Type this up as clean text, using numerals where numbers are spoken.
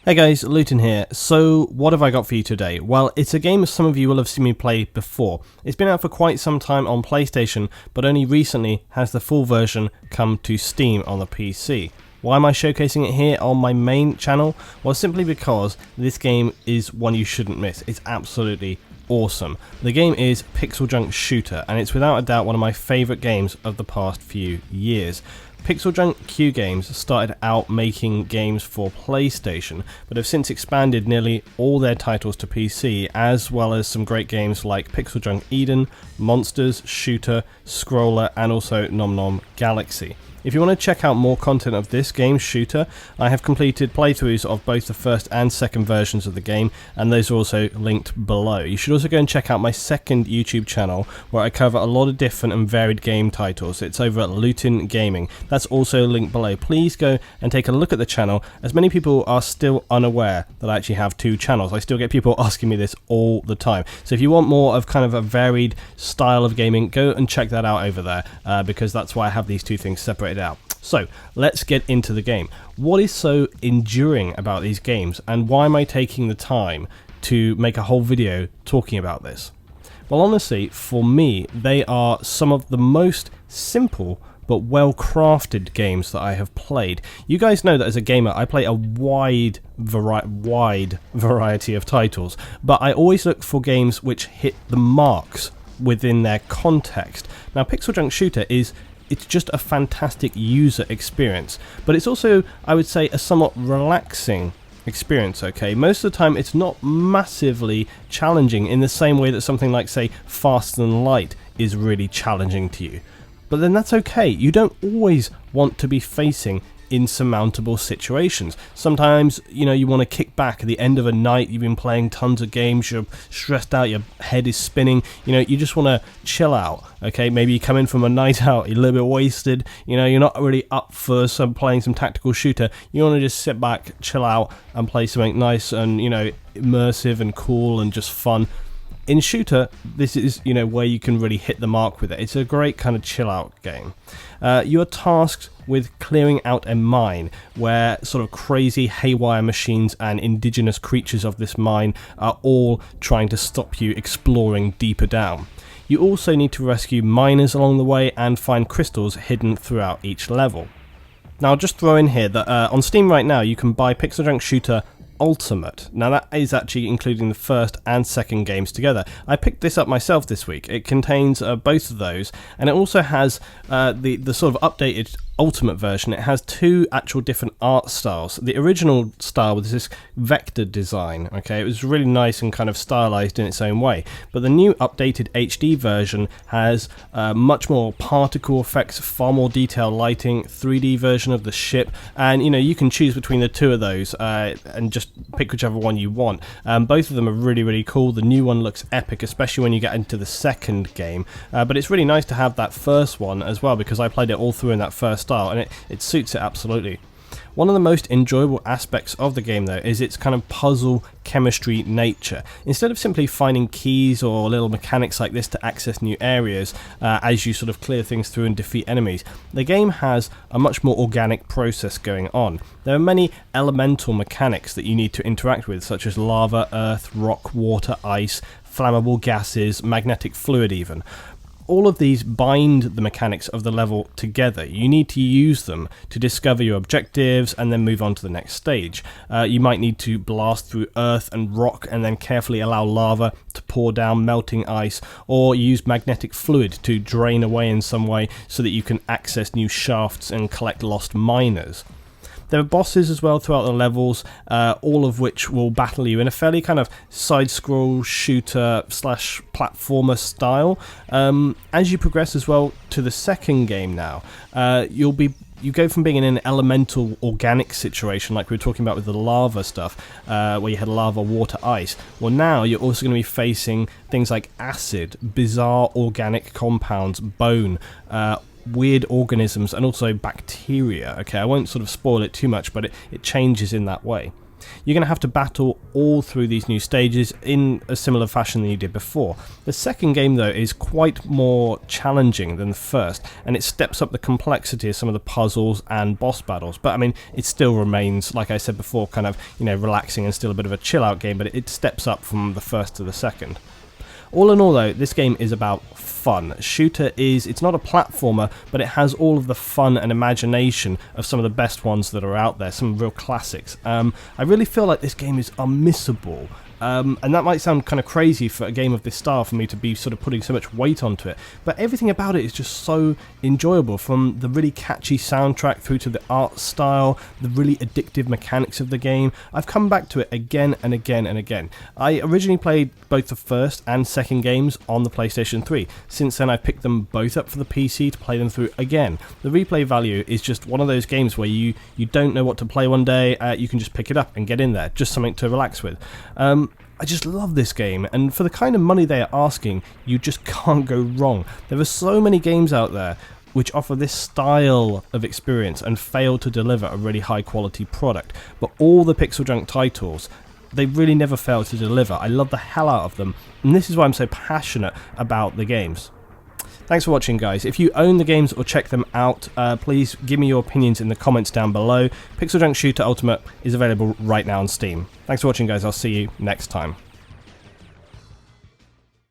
Hey guys, Luton here. So what have I got for you today? Well, it's a game some of you will have seen me play before. It's been out for quite some time on PlayStation, but only recently has the full version come to Steam on the PC. Why am I showcasing it here on my main channel? Well, simply because this game is one you shouldn't miss. It's absolutely awesome. The game is Pixeljunk Shooter, and it's without a doubt one of my favourite games of the past few years. Pixeljunk Q Games started out making games for PlayStation, but have since expanded nearly all their titles to PC, as well as some great games like Pixeljunk Eden, Monsters, Shooter, Scroller, and also Nom Nom Galaxy. If you want to check out more content of this game, Shooter, I have completed playthroughs of both the first and second versions of the game, and those are also linked below. You should also go and check out my second YouTube channel, where I cover a lot of different and varied game titles. It's over at Luton Gaming. That's also linked below. Please go and take a look at the channel, as many people are still unaware that I actually have two channels. I still get people asking me this all the time. So if you want more of kind of a varied style of gaming, go and check that out over there, because that's why I have these two things separated out. So let's get into the game. What is so enduring about these games, and why am I taking the time to make a whole video talking about this? Well, honestly, for me, they are some of the most simple but well-crafted games that I have played. You guys know that as a gamer, I play a wide variety of titles, but I always look for games which hit the marks within their context. Now, Pixeljunk Shooter it's just a fantastic user experience, but it's also, I would say, a somewhat relaxing experience, okay? Most of the time it's not massively challenging in the same way that something like, say, Faster Than Light is really challenging to you. But then that's okay. You don't always want to be facing insurmountable situations. Sometimes, you know, you want to kick back at the end of a night, you've been playing tons of games, you're stressed out, your head is spinning, you know, you just want to chill out, okay? Maybe you come in from a night out, you're a little bit wasted, you know, you're not really up for playing some tactical shooter, you want to just sit back, chill out, and play something nice and, you know, immersive and cool and just fun. In Shooter, this is, you know, where you can really hit the mark with it. It's a great kind of chill out game. You are tasked with clearing out a mine where sort of crazy haywire machines and indigenous creatures of this mine are all trying to stop you exploring deeper down. You also need to rescue miners along the way and find crystals hidden throughout each level. Now, I'll just throw in here that on Steam right now you can buy Pixeljunk Shooter Ultimate. Now that is actually including the first and second games together. I picked this up myself this week. It contains both of those, and it also has the sort of updated Ultimate version. It has two actual different art styles. The original style was this vector design, okay? It was really nice and kind of stylized in its own way, but the new updated HD version has much more particle effects, far more detailed lighting, 3D version of the ship, and you know, you can choose between the two of those and just pick whichever one you want. Both of them are really cool. The new one looks epic, especially when you get into the second game, but it's really nice to have that first one as well, because I played it all through in that first style, and it suits it absolutely. One of the most enjoyable aspects of the game, though, is its kind of puzzle chemistry nature. Instead of simply finding keys or little mechanics like this to access new areas as you sort of clear things through and defeat enemies, the game has a much more organic process going on. There are many elemental mechanics that you need to interact with, such as lava, earth, rock, water, ice, flammable gases, magnetic fluid even. All of these bind the mechanics of the level together. You need to use them to discover your objectives and then move on to the next stage. You might need to blast through earth and rock and then carefully allow lava to pour down melting ice, or use magnetic fluid to drain away in some way so that you can access new shafts and collect lost miners. There are bosses as well throughout the levels, all of which will battle you in a fairly kind of side-scroll shooter / platformer style. As you progress as well to the second game now, you go from being in an elemental organic situation like we were talking about with the lava stuff, where you had lava, water, ice. Well, now you're also going to be facing things like acid, bizarre organic compounds, bone, weird organisms, and also bacteria. Okay, I won't sort of spoil it too much, but it changes in that way. You're going to have to battle all through these new stages in a similar fashion than you did before. The second game, though, is quite more challenging than the first, and it steps up the complexity of some of the puzzles and boss battles. But I mean, it still remains, like I said before, kind of, you know, relaxing and still a bit of a chill out game, but it steps up from the first to the second. All in all, though, this game is about fun. Shooter it's not a platformer, but it has all of the fun and imagination of some of the best ones that are out there, some real classics. I really feel like this game is unmissable. And that might sound kind of crazy for a game of this style for me to be sort of putting so much weight onto it, but everything about it is just so enjoyable, from the really catchy soundtrack through to the art style, the really addictive mechanics of the game. I've come back to it again and again and again. I originally played both the first and second games on the PlayStation 3. Since then I've picked them both up for the PC to play them through again. The replay value is just one of those games where you don't know what to play one day, you can just pick it up and get in there, just something to relax with. I just love this game, and for the kind of money they are asking, you just can't go wrong. There are so many games out there which offer this style of experience and fail to deliver a really high quality product, but all the Pixeljunk titles, they really never fail to deliver. I love the hell out of them, and this is why I'm so passionate about the games. Thanks for watching, guys. If you own the games or check them out, please give me your opinions in the comments down below. Pixeljunk Shooter Ultimate is available right now on Steam. Thanks for watching, guys. I'll see you next time.